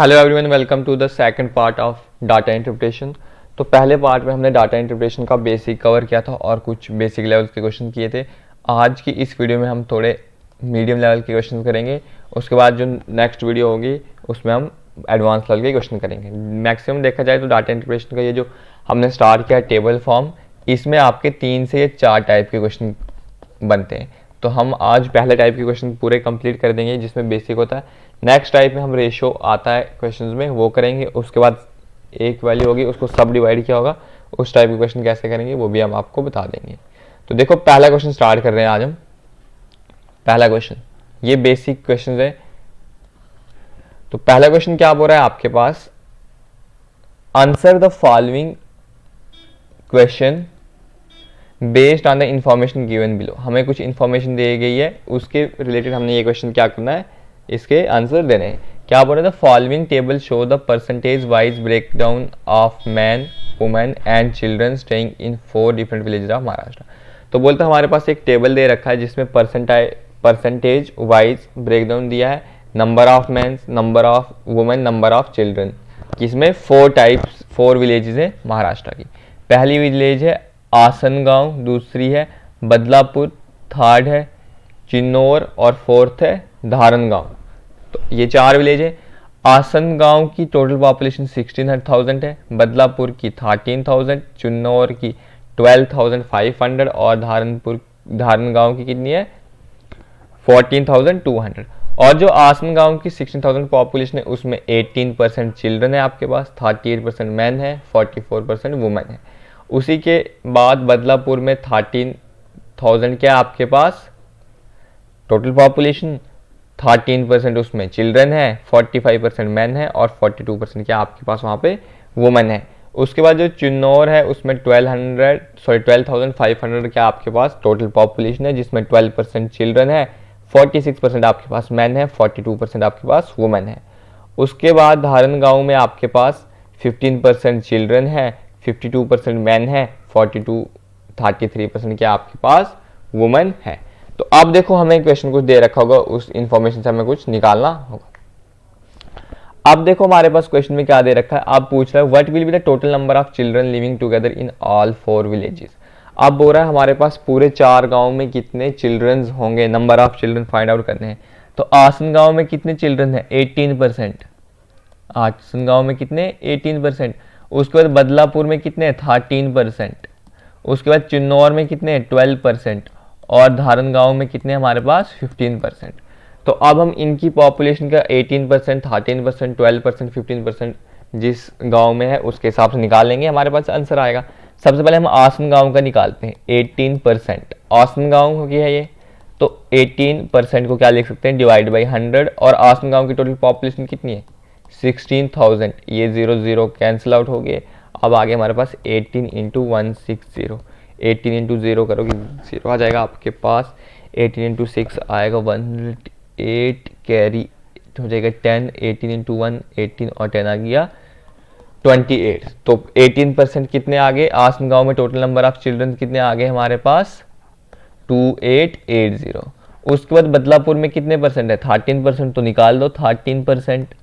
Hello everyone, welcome to the second part of data interpretation. तो पहले part में हमने डाटा इंटरप्रिटेशन का बेसिक कवर किया था और कुछ बेसिक लेवल के क्वेश्चन किए थे। आज की इस वीडियो में हम थोड़े मीडियम लेवल के क्वेश्चन करेंगे। उसके बाद जो नेक्स्ट वीडियो होगी उसमें हम एडवांस लेवल के क्वेश्चन करेंगे। मैक्सिमम देखा जाए तो डाटा इंटरप्रिटेशन का ये जो हमने स्टार्ट किया टेबल फॉर्म, इसमें आपके 3 से 4 टाइप के क्वेश्चन बनते हैं। तो हम आज पहले टाइप के क्वेश्चन पूरे कंप्लीट कर देंगे जिसमें बेसिक होता है। नेक्स्ट टाइप में हम रेशो आता है क्वेश्चंस में, वो करेंगे। उसके बाद एक वैल्यू होगी, उसको सब डिवाइड किया होगा, उस टाइप के क्वेश्चन कैसे करेंगे वो भी हम आपको बता देंगे। तो देखो पहला क्वेश्चन स्टार्ट कर रहे हैं आज हम। पहला क्वेश्चन, ये बेसिक क्वेश्चन है। तो पहला क्वेश्चन क्या बोल रहा है आपके पास, answer the following question based on the information given below. हमें कुछ इंफॉर्मेशन दी गई है, उसके रिलेटेड हमने ये क्वेश्चन क्या करना है, इसके आंसर देने हैं। क्या बोल रहे थे, following table show the percentage wise break down of man, women and children staying in 4 different villages of Maharashtra. तो बोलते हमारे पास एक टेबल दे रखा है जिसमें परसेंटेज वाइज ब्रेक डाउन दिया है, number of man, number of women, number of children. इसमें 4 विलेजेस है महाराष्ट्र की। पहली विलेज है आसनगांव, दूसरी है बदलापुर, थर्ड है चिन्नौर और फोर्थ है धारणगांव। तो ये 4 विलेज है। आसनगांव की टोटल पॉपुलेशन 16,000 है, बदलापुर की 13,000, चिन्नौर की 12,500 और धारणगांव की कितनी है 14,200। और जो आसनगांव की 16,000 पॉपुलेशन है उसमें 18% चिल्ड्रन है आपके पास, 38% मैन है, 44% वुमेन है। उसी के बाद बदलापुर में 13,000 क्या आपके पास टोटल पॉपुलेशन, 13% उसमें चिल्ड्रन है, 45% मैन है और 42% क्या आपके पास वहाँ पे वुमेन है। उसके बाद जो चिन्नौर है उसमें 12,500 क्या आपके पास टोटल पॉपुलेशन है, जिसमें 12% चिल्ड्रन है, 46% आपके पास मैन है, 42% आपके पास वुमेन है। उसके बाद धारणगांव में आपके पास 15% चिल्ड्रन है, 52% मैन है, 33% क्या आपके पास वुमेन है। तो अब देखो हमें क्वेश्चन कुछ दे रखा होगा, उस इंफॉर्मेशन से हमें कुछ निकालना होगा। अब देखो हमारे पास क्वेश्चन में क्या दे रखा है, अब पूछ रहा है what will be the total number of children living together in all 4 villages. अब बोल रहा है हमारे पास पूरे 4 गांव में कितने चिल्ड्रंस होंगे, number of children find out करने हैं। तो आसन गांव में कितने चिल्ड्रन है 18%, आसन गांव में कितने 18%। उसके बाद बदलापुर में कितने 13%, उसके बाद चिन्नौर में कितने 12% और धारणगांव में कितने हमारे पास 15%। तो अब हम इनकी पॉपुलेशन का 18%, 13%, 12%, 15% जिस गांव में है उसके हिसाब से निकाल लेंगे, हमारे पास आंसर आएगा। सबसे पहले हम आसन गांव का निकालते हैं। 18% आसन गांव की है ये, तो 18% को क्या लिख सकते हैं डिवाइड बाई 100। और आसन गांव की टोटल पॉपुलेशन कितनी है 16,000, ये 0 कैंसिल आउट हो गए। अब आगे हमारे पास 18 इंटू 160, 18 इंटू 0 करोगे 0 आ जाएगा आपके पास, 18 इंटू 6 आएगा 108, कैरी हो जाएगा 10, 18 इंटू 1 18 और 10 आ गया 28। तो 18% कितने आ गए आसन गांव में, टोटल नंबर ऑफ चिल्ड्रन कितने आ गए हमारे पास 2880। उसके बाद बदलापुर में कितने परसेंट है 13%, तो निकाल दो 13%।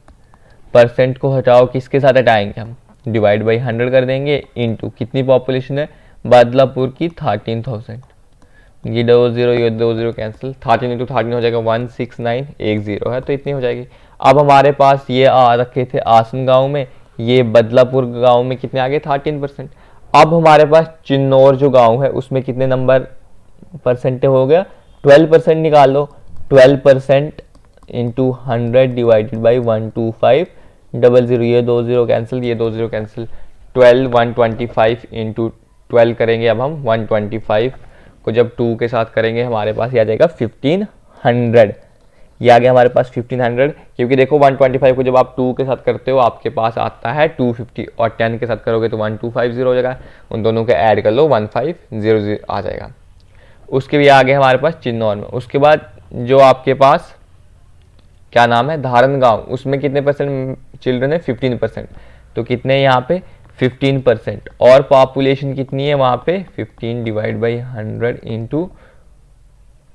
परसेंट को हटाओ, किसके साथ हटाएंगे हम डिवाइड बाई 100 कर देंगे, इनटू कितनी पॉपुलेशन है बदलापुर की 13,000। ये 20 ये 20 कैंसिल, 13 इंटू 13 हो जाएगा 16910 है, तो इतनी हो जाएगी। अब हमारे पास ये आ रखे थे आसन गांव में, ये बदलापुर गांव में कितने आ गए 13%। अब हमारे पास चिन्नौर जो गांव है उसमें कितने नंबर परसेंट हो गया 12%, निकाल लो 12% इंटू 100 डिवाइडेड बाई 12500, ये 20 कैंसिल, ये 20 कैंसिल, 12 125 इंटू 12 करेंगे। अब हम 125 को जब 2 के साथ करेंगे हमारे पास ये आ जाएगा 1500, ये आ गया हमारे पास 1500। क्योंकि देखो 125 को जब आप 2 के साथ करते हो आपके पास आता है 250 और 10 के साथ करोगे तो 1250 हो जाएगा, उन दोनों के ऐड कर लो 1500 आ जाएगा। उसके भी आगे हमारे पास चिन्नौर में। उसके बाद जो आपके पास क्या नाम है धारणगांव, उसमें कितने परसेंट चिल्ड्रन है 15%, तो कितने यहाँ पे 15%। और पॉपुलेशन कितनी है वहाँ पे 15 डिवाइड बाई 100 इंटू,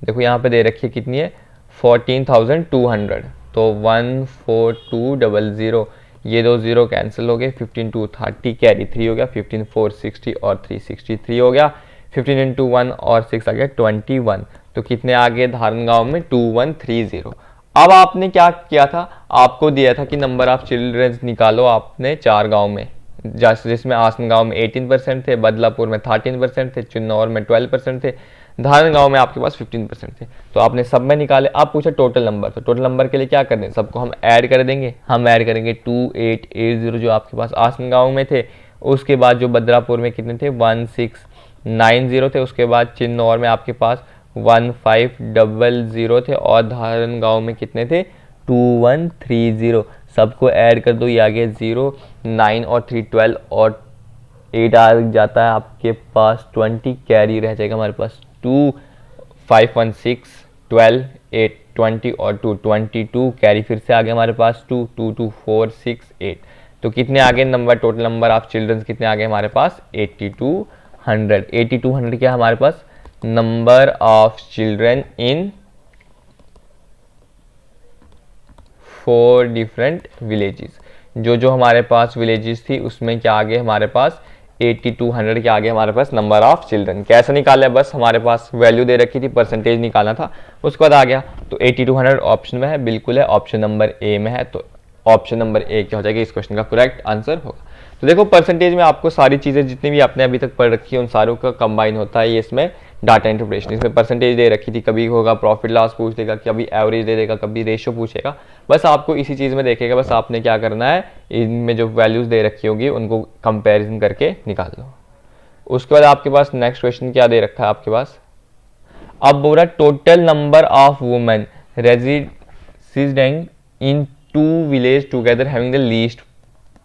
देखो यहाँ पे दे रखी है कितनी है 14,200, तो 14200, ये दो जीरो कैंसिल हो गए, 15 2 30 कैरी 3 हो गया, 15 4 60 और 3 63 हो गया, 15 इंटू 1 और 6 आ गया 21। तो कितने आ गए धारण गांव में 2130। अब आपने क्या किया था, आपको दिया था कि नंबर ऑफ चिल्ड्रंस निकालो आपने 4 गांव में, जिसमें आसन गांव में 18% थे, बदलापुर में 13% थे, चिन्नौर में 12% थे, धारण गांव में आपके पास 15% थे। तो आपने सब में निकाले। अब पूछा टोटल नंबर, तो टोटल नंबर के लिए क्या करना है, सबको हम ऐड कर देंगे। हम ऐड करेंगे 2880 जो आपके पास आसन गांव में थे, उसके बाद जो बदलापुर में कितने थे 1690 थे, उसके बाद चिन्नौर में आपके पास 1500 थे, और धारण गांव में कितने थे 2130। सबको ऐड कर दो, ये आ गया 0 9 और 3 12 और 8 आ जाता है आपके पास 20, कैरी रह जाएगा हमारे पास 2 5 1 6 12 8 20 और 2 22, कैरी फिर से आ गया हमारे पास 2 2 2 4 6 8। तो कितने आ गए number, total number of childrens कितने आ गए हमारे पास 8200। 8200 क्या हमारे पास number of children in 4 different villages. जो हमारे पास विलेजेस थी उसमें क्या आ गए हमारे पास 8200 के आगे हमारे पास नंबर ऑफ चिल्ड्रन। कैसे निकाला, बस हमारे पास वैल्यू दे रखी थी, परसेंटेज निकालना था, उसके बाद आ गया। तो 8200 ऑप्शन में है, बिल्कुल है, ऑप्शन नंबर ए में है, तो ऑप्शन नंबर ए क्या हो जाएगा इस क्वेश्चन का करेक्ट आंसर होगा। तो देखो परसेंटेज में आपको सारी चीज़ें जितनी भी आपने अभी तक पढ़ रखी है उन सारों का कंबाइन होता है ये इसमें डाटा इंटरप्रिटेशन। इसमें परसेंटेज दे रखी थी, कभी होगा प्रॉफिट लॉस पूछ देगा, कभी एवरेज दे देगा, कभी रेशियो पूछेगा, बस आपको इसी चीज़ में देखेगा। बस आपने क्या करना है, इनमें जो वैल्यूज़ दे रखी होगी उनको कंपेरिजन करके निकाल लो। उसके बाद आपके पास नेक्स्ट क्वेश्चन क्या दे रखा है आपके पास, अब बोल रहा है total number of women resident in 2 village together having the least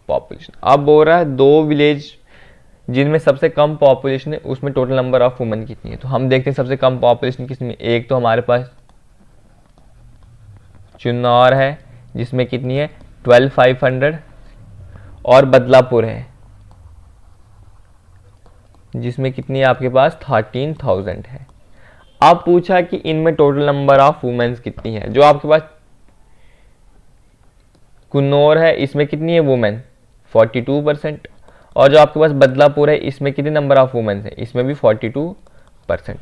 population. अब बोल रहा है 2 विलेज जिनमें सबसे कम पॉपुलेशन है उसमें टोटल नंबर ऑफ वुमेन कितनी है। तो हम देखते हैं सबसे कम पॉपुलेशन किसमें, एक तो हमारे पास चिन्नौर है जिसमें कितनी है 12500, और बदलापुर है जिसमें कितनी है आपके पास 13000 है। अब पूछा कि इनमें टोटल नंबर ऑफ वुमेन्स कितनी है। जो आपके पास कुन्नौर है इसमें कितनी है वुमेन 42%, और जो आपके पास बदलापुर है इसमें कितने नंबर ऑफ वुमेन्स है, इसमें भी 42%।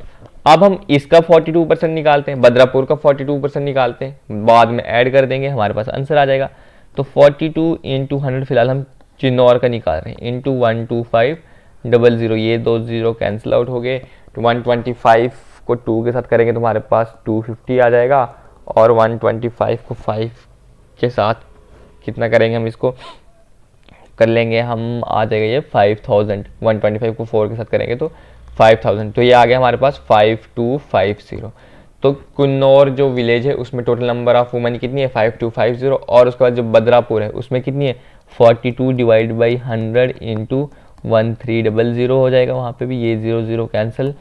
अब हम इसका 42% निकालते हैं, बदलापुर का 42% निकालते हैं, बाद में ऐड कर देंगे, हमारे पास आंसर आ जाएगा। तो 42 × 100 फिलहाल हम चिन्नौर का निकाल रहे हैं, इंटू 12500, ये 2 0 कैंसिल आउट हो गए। 125 को 2 के साथ करेंगे तो हमारे पास 250 आ जाएगा, और 125 को 5 के साथ कितना करेंगे हम इसको कर लेंगे, हम आ जाएगा ये 5000। 125 को 4 के साथ करेंगे तो 5000, तो ये आ गया हमारे पास 5250। तो कुन्नौर जो विलेज है उसमें टोटल नंबर ऑफ वुमेन कितनी है 5250, और उसके बाद जो बदलापुर है उसमें कितनी है 42 डिवाइड बाई 100 इंटू 1300 हो जाएगा, वहाँ पे भी ये 0 0 कैंसिल।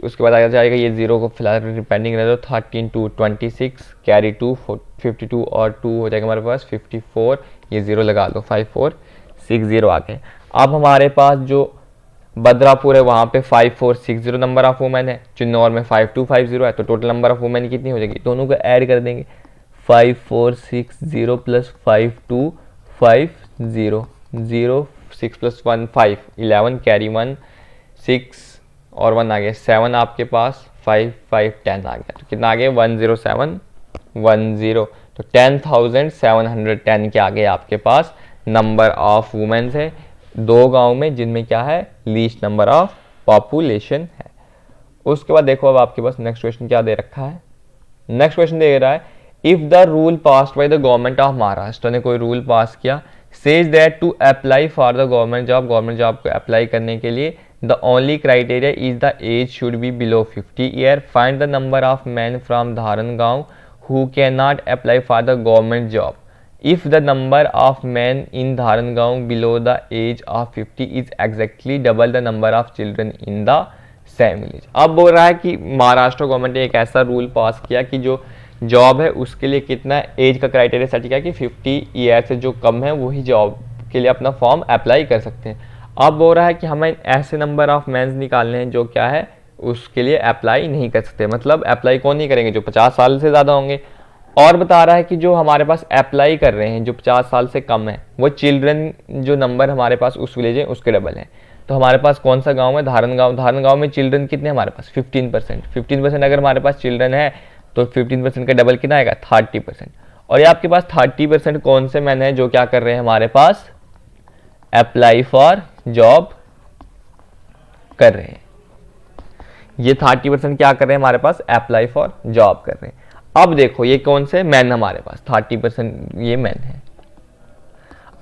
उसके बाद आ जाएगा ये 0 को फिलहाल पेंडिंग रह दो, 13 2 26 कैरी 2 52 और 2 हो जाएगा हमारे पास 54, ये 0 लगा लो 5460 आ गए। अब हमारे पास जो बदलापुर है वहाँ पे 5460 नंबर ऑफ वुमेन है, चिन्नौर में 5250 है, तो टोटल नंबर ऑफ वुमेन कितनी हो जाएगी, दोनों को ऐड कर देंगे 5460 प्लस 5250, 0 6 प्लस 1 5 11 कैरी 1 6 और 1 आ गया 7 आपके पास 5 5 10 आ गया, तो कितना आ गया 10710, तो 10710 के आगे आपके पास नंबर ऑफ वुमेन्स है 2 गांव में जिनमें क्या है लीस्ट नंबर ऑफ पॉपुलेशन है। उसके बाद देखो अब आपके पास नेक्स्ट क्वेश्चन क्या दे रखा है। नेक्स्ट क्वेश्चन दे रहा है if the rule passed by the government of Maharashtra ने कोई रूल पास किया, says that to apply for the government job को अप्लाई करने के लिए the only criteria is the age should be below 50 year, find the number of man from Dharan गांव who can not apply for the government job if the number of men in Dharangaon below the age of 50 is exactly double the number of children in the same village। अब बोल रहा है कि Maharashtra government ने एक ऐसा rule pass किया कि जो जॉब है उसके लिए कितना एज का क्राइटेरिया सेट किया कि 50 ईयर से जो कम है वही जॉब के लिए अपना फॉर्म अप्लाई कर सकते हैं। अब बोल रहा है कि हमें ऐसे नंबर ऑफ मैंस निकालने हैं जो क्या है उसके लिए अप्लाई नहीं कर सकते, मतलब अप्लाई कौन नहीं करेंगे जो 50 साल से ज़्यादा होंगे। और बता रहा है कि जो हमारे पास अप्लाई कर रहे हैं जो 50 साल से कम है वो चिल्ड्रन जो नंबर हमारे पास उस विलेज है उसके डबल है। तो हमारे पास कौन सा गांव है? धारण गांव। धारण गांव में चिल्ड्रन कितने हमारे पास? 15%। 15% अगर हमारे पास चिल्ड्रन है तो 15% का डबल कितना आएगा? 30%। और ये आपके पास 30% कौन से मैन है जो क्या कर रहे हैं हमारे पास? अप्लाई फॉर जॉब कर रहे हैं। ये 30% क्या कर रहे हैं हमारे पास? अप्लाई फॉर जॉब कर रहे हैं। अब देखो ये कौन से मैन हमारे पास? 30% ये मैन है।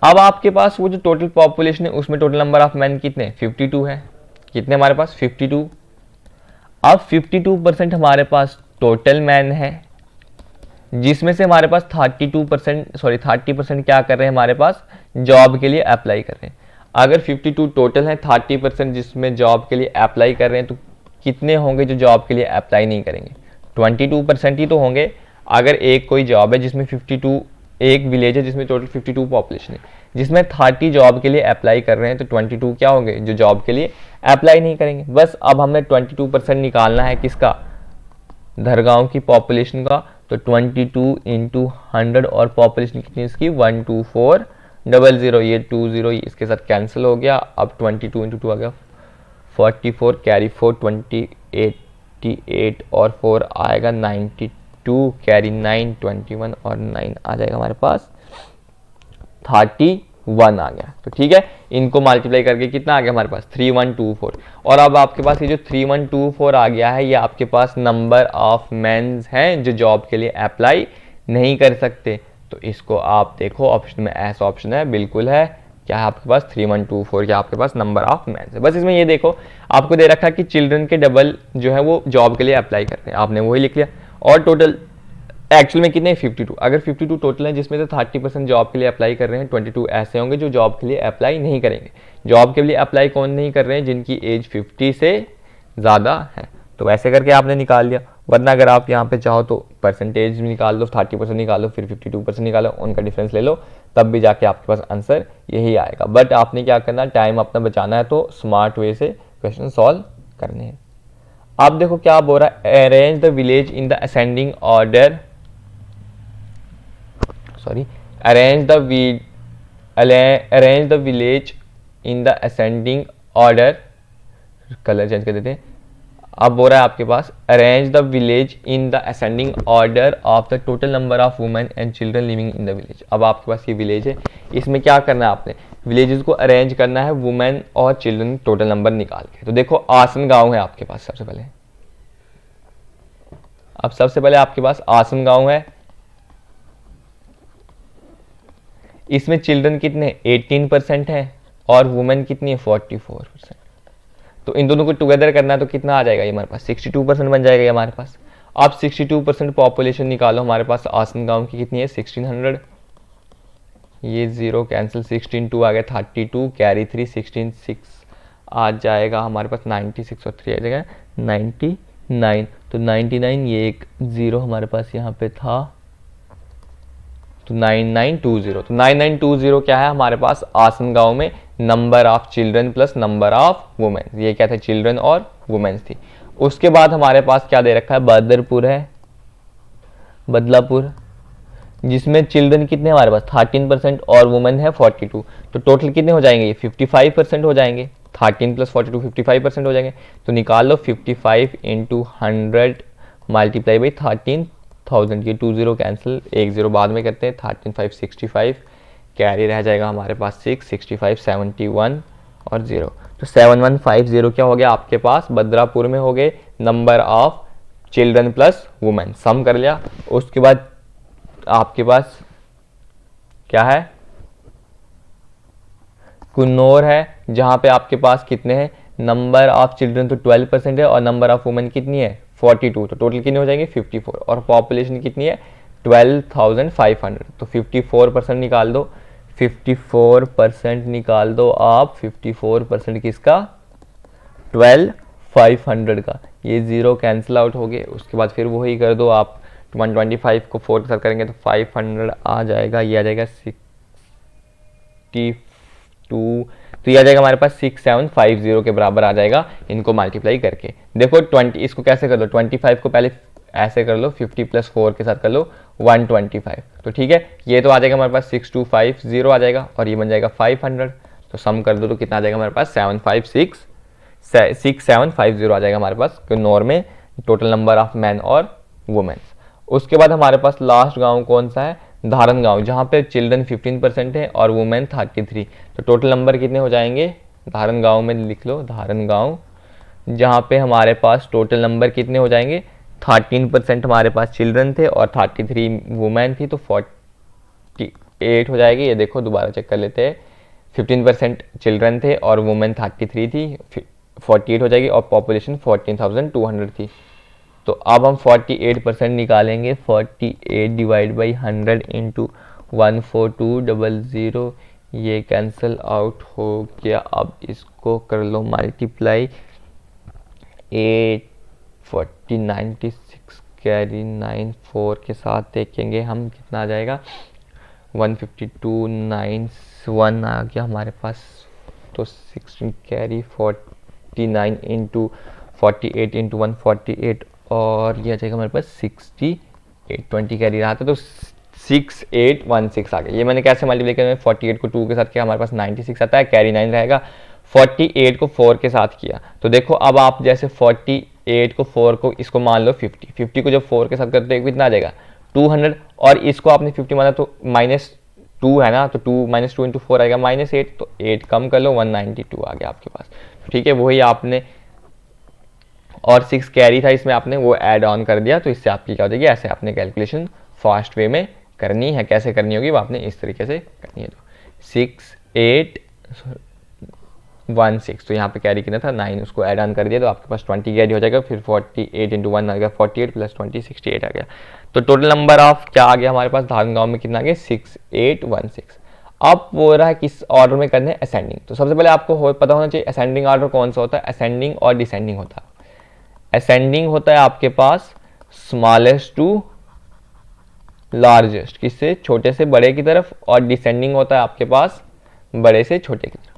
अब आपके पास वो जो टोटल पॉपुलेशन है उसमें टोटल नंबर ऑफ मैन कितने? 52 है। कितने हमारे पास? 52। अब 52% हमारे पास टोटल मैन है जिसमें से हमारे पास 30% क्या कर रहे हैं हमारे पास? जॉब के लिए अप्लाई कर रहे हैं। अगर 52 टोटल है, 30% जिसमें जॉब के लिए अप्लाई कर रहे हैं, तो कितने होंगे जो जॉब के लिए अप्लाई नहीं करेंगे? 22% ही तो होंगे। अगर एक कोई जॉब है जिसमें 52, एक विलेज है जिसमें टोटल 52 पॉपुलेशन है, जिसमें 30 जॉब के लिए अप्लाई कर रहे हैं, तो 22 क्या होंगे जो जॉब के लिए अप्लाई नहीं करेंगे। बस अब हमें 22% निकालना है किसका? धरगांव की पॉपुलेशन का। तो 22 इंटू 100 और पॉपुलेशन कितनी इसकी? 12400। ये 20 इसके साथ कैंसिल हो गया। अब 22 इंटू 2 आ गया 44, कैरी 4 88 और 4 आएगा 92, कैरी 9 21 और 9 आ जाएगा हमारे पास 31 आ गया। तो ठीक है, इनको मल्टीप्लाई करके कितना आ गया हमारे पास? 3124। और अब आपके पास ये जो 3124 आ गया है ये आपके पास नंबर ऑफ मेंस हैं जो जॉब के लिए अप्लाई नहीं कर सकते। तो इसको आप देखो ऑप्शन में, ऐसा ऑप्शन है बिल्कुल है, क्या है आपके पास? 3124 क्या आपके पास नंबर ऑफ मेंस है। बस इसमें ये देखो आपको दे रखा है कि चिल्ड्रन के डबल जो है वो जॉब के लिए अप्लाई करते हैं, आपने वही लिख लिया। और टोटल एक्चुअल में कितने? 52। अगर 52 टोटल है जिसमें से 30% जॉब के लिए अप्लाई कर रहे हैं, 22 ऐसे होंगे जो जॉब के लिए अप्लाई नहीं करेंगे। जॉब के लिए अप्लाई कौन नहीं कर रहे हैं? जिनकी एज 50 से ज़्यादा है। तो वैसे करके आपने निकाल लिया। वरना अगर आप यहाँ पे चाहो तो परसेंटेज निकाल लो, 30% निकालो, फिर 52% निकालो, उनका डिफरेंस ले लो, तब भी जाके आपके पास आंसर यही आएगा। बट आपने क्या करना, टाइम अपना बचाना है, तो स्मार्ट वे से क्वेश्चन सॉल्व करने हैं। आप देखो क्या बोल रहा है, arrange the village in the ascending order, sorry arrange the village in the ascending order, colour change कर देते हैं। अब बोल रहा है आपके पास arrange the village in the ascending order of the total number of women and children living in the village. अब आपके पास ये विलेज है, इसमें क्या करना है आपने? विलेजेस को अरेंज करना है वुमेन और चिल्ड्रन टोटल नंबर निकाल के। तो देखो आसन गांव है आपके पास सबसे पहले। अब सबसे पहले आपके पास आसन गांव है, इसमें चिल्ड्रन कितने? 18% है और वुमेन कितनी है? 44%। तो इन दोनों को टुगेदर करना है तो कितना आ जाएगा ये हमारे पास? 62% बन जाएगा ये हमारे पास। आप 62% पॉपुलेशन निकालो, हमारे पास आसन गांव की कितनी है? 1600। ये 0 कैंसिल, 16 2 आ गया 32, कैरी 3 16 6 आ जाएगा हमारे पास 96 और 3 आ जाएगा 99। तो 99, ये एक 0 हमारे पास यहाँ पे था, तो 9920। तो 9920 क्या है हमारे पास? आसन गांव में number of children plus number of women, ये क्या था? चिल्ड्रन और वुमेन्स थी। उसके बाद हमारे पास क्या दे रखा है? बदरपुर है, बदलापुर, जिसमें चिल्ड्रन कितने हमारे पास? 13% और वुमेन है 42। तो टोटल कितने हो जाएंगे? ये 55% हो जाएंगे। 13 प्लस 42 55% हो जाएंगे। तो निकाल लो 55 इंटू 100 मल्टीप्लाई बाई 13,000। ये 20 कैंसिल, 10 बाद में करते हैं। 13 5 65, कैरी रह जाएगा हमारे पास 6 65 71 और 0। तो 7150 क्या हो गया आपके पास? बदरापुर में हो गए number of children plus women. Sum कर लिया। उसके बाद आपके पास क्या है? कुन्नौर है, जहां पे आपके पास कितने हैं? नंबर ऑफ चिल्ड्रन तो 12% है और नंबर ऑफ वुमेन कितनी है? 42। तो टोटल कितने हो जाएंगे? 54। और पॉपुलेशन कितनी है? 12,500। तो 54% निकाल दो, 54% निकाल दो आप। 54% किसका? 12,500 का। ये 0 कैंसिल आउट हो गए। उसके बाद फिर वही कर दो आप, 125 को 4 के साथ करेंगे तो 500 आ जाएगा। ये आ जाएगा 62, तो ये आ जाएगा हमारे पास 6750 के बराबर आ जाएगा इनको मल्टीप्लाई करके। देखो 20, इसको कैसे कर दो? 25 को पहले ऐसे कर लो 50 + 4 के साथ कर लो 125। तो ठीक है, ये तो आ जाएगा हमारे पास 6250 आ जाएगा और ये बन जाएगा 500। तो सम कर दो तो कितना आ जाएगा हमारे पास 6750 आ जाएगा हमारे पास किन्नौर में टोटल नंबर ऑफ मैन और वुमेन्स। उसके बाद हमारे पास लास्ट गांव कौन सा है, धारन गांव, जहाँ पे चिल्ड्रन 15% है और वुमेन 33। तो टोटल नंबर कितने हो जाएंगे धारन गांव में, लिख लो धारन गांव, जहाँ पे हमारे पास टोटल नंबर कितने हो जाएंगे 13% हमारे पास चिल्ड्रन थे और 33 वुमेन थी, तो 48 हो जाएगी। ये देखो दोबारा चेक कर लेते हैं, 15% चिल्ड्रन थे और वुमेन 33 थी, 48 हो जाएगी और पॉपुलेशन 14,200 थी। तो अब हम 48% निकालेंगे, 48 डिवाइड बाई 100 इंटू 14200, ये कैंसिल आउट हो गया। अब इसको कर लो मल्टीप्लाई, 840 96 कैरी 94 के साथ देखेंगे हम कितना आ जाएगा, 15291 आ गया हमारे पास। तो 16 कैरी 49 इंटू 48 इंटू 148 और ये आ जाएगा हमारे पास 68, 20 कैरी रहा था तो 6816 आ गया। ये मैंने कैसे मल्टीप्लाई किया, 48 को 2 के साथ किया हमारे पास 96 आता है, कैरी 9 रहेगा, 48 को 4 के साथ किया। तो देखो अब आप जैसे 48 को 4 को इसको मान लो 50 को जब 4 के साथ करते हो कितना आ जाएगा 200, और इसको आपने 50 माना तो -2 है ना, तो 2 -2 इंटू 4 आएगा -8, तो 8 कम कर लो 192 आ गया आपके पास। ठीक है, वही आपने, और 6 कैरी था इसमें, आपने वो ऐड ऑन कर दिया, तो इससे आपकी क्या हो जाएगी, ऐसे आपने कैलकुलेशन फास्ट वे में करनी है। कैसे करनी होगी वो आपने इस तरीके से करनी है। तो 6816, तो यहाँ पे कैरी कितना था 9, उसको ऐड ऑन कर दिया तो आपके पास 20 कैरी हो जाएगा, फिर 48 इंटू 1 आ गया 48 + 20 68 आ गया। तो टोटल नंबर ऑफ क्या आ गया हमारे पास धारन गाँव में कितना आ गया 6816। अब वो रहा है किस ऑर्डर में करने असेंडिंग। तो सबसे पहले आपको पता होना चाहिए असेंडिंग ऑर्डर कौन सा होता है, असेंडिंग और डिसेंडिंग होता है। असेंडिंग होता है आपके पास स्मॉलेस्ट टू लार्जेस्ट, किससे छोटे से बड़े की तरफ, और डिसेंडिंग होता है आपके पास बड़े से छोटे की तरफ।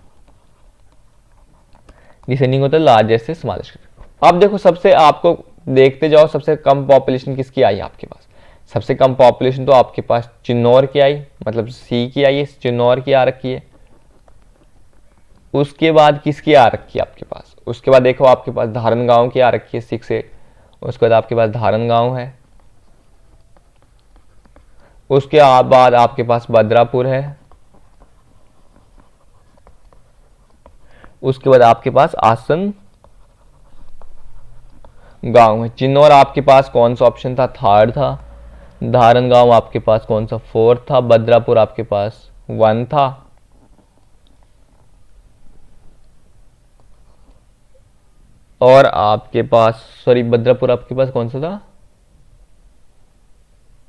डिसेंडिंग होता है लार्जेस्ट से स्मॉलेस्ट की तरफ। अब देखो सबसे आपको देखते जाओ, सबसे कम पॉपुलेशन किसकी आई आपके पास, सबसे कम पॉपुलेशन तो आपके पास चिन्नौर की आई, मतलब सी की आई है, चिन्नौर की आ रखी है। उसके बाद किसकी आ रखी है आपके पास, उसके बाद देखो आपके पास धारन गांव की आ रखी है 68, उसके बाद आपके पास धारन गांव है, उसके बाद आपके पास बद्रापुर है, उसके बाद आपके पास आसन गांव है। चिन्नौर आपके पास कौन सा ऑप्शन था, थर्ड था। धारन गांव आपके पास कौन सा, फोर्थ था। बद्रापुर आपके पास 1 था। और आपके पास बद्रापुर आपके पास कौन सा था,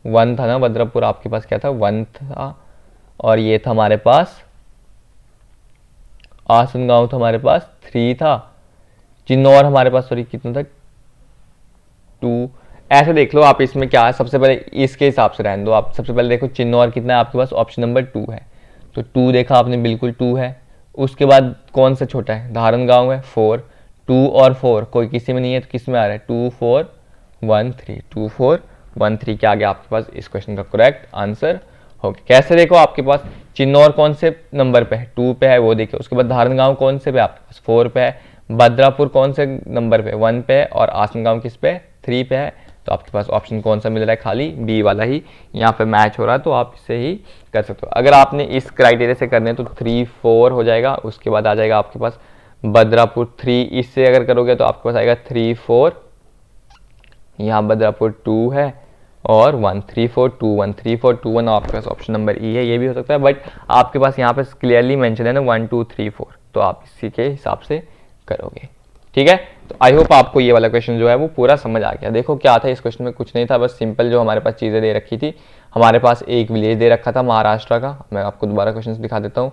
1 था ना, बद्रापुर आपके पास क्या था 1 था। और ये था हमारे पास आसन गांव था हमारे पास 3 था। चिन्नौर हमारे पास कितना था 2। ऐसे देख लो आप इसमें क्या है, सबसे पहले इसके हिसाब से रहने दो आप। सबसे पहले देखो चिन्नौर कितना है आपके पास, ऑप्शन नंबर 2 है, तो 2 देखा आपने, बिल्कुल 2 है। उसके बाद कौन सा छोटा है, धारन गांव है 4, 2 और 4 कोई किसी में नहीं है, तो किस में आ रहा है 2 4 1 3, 2 4 1 3 क्या आ गया आपके पास, इस क्वेश्चन का करेक्ट आंसर हो गया। कैसे देखो आपके पास चिन्नौर कौन से नंबर पे है, 2 पे है वो देखिए। उसके बाद धारन गांव कौन से पे आपके पास 4 पे है। बद्रापुर कौन से नंबर पे 1 पे है, और आसन गांव किस पे 3 पे है। तो आपके पास ऑप्शन कौन सा मिल रहा है, खाली बी वाला ही यहाँ पे मैच हो रहा है, तो आप इससे ही कर सकते हो। अगर आपने इस क्राइटेरिया से करने हैं तो 3 4 हो जाएगा। उसके बाद आ जाएगा आपके पास बद्रापुर 3, इससे अगर करोगे तो आपके पास आएगा 3 4, यहाँ बद्रापुर 2 है और 1 3 4 2 1 3 4 2 1, आपके पास ऑप्शन नंबर ई है, ये भी हो सकता है। बट आपके पास यहाँ पे क्लियरली मेंशन है ना 1 2 3 4, तो आप इसी के हिसाब से करोगे। ठीक है, तो आई होप आपको ये वाला क्वेश्चन जो है वो पूरा समझ आ गया। देखो क्या था इस क्वेश्चन में, कुछ नहीं था, बस सिंपल जो हमारे पास चीज़ें दे रखी थी। हमारे पास एक विलेज दे रखा था महाराष्ट्र का, मैं आपको दोबारा क्वेश्चन दिखा देता हूँ।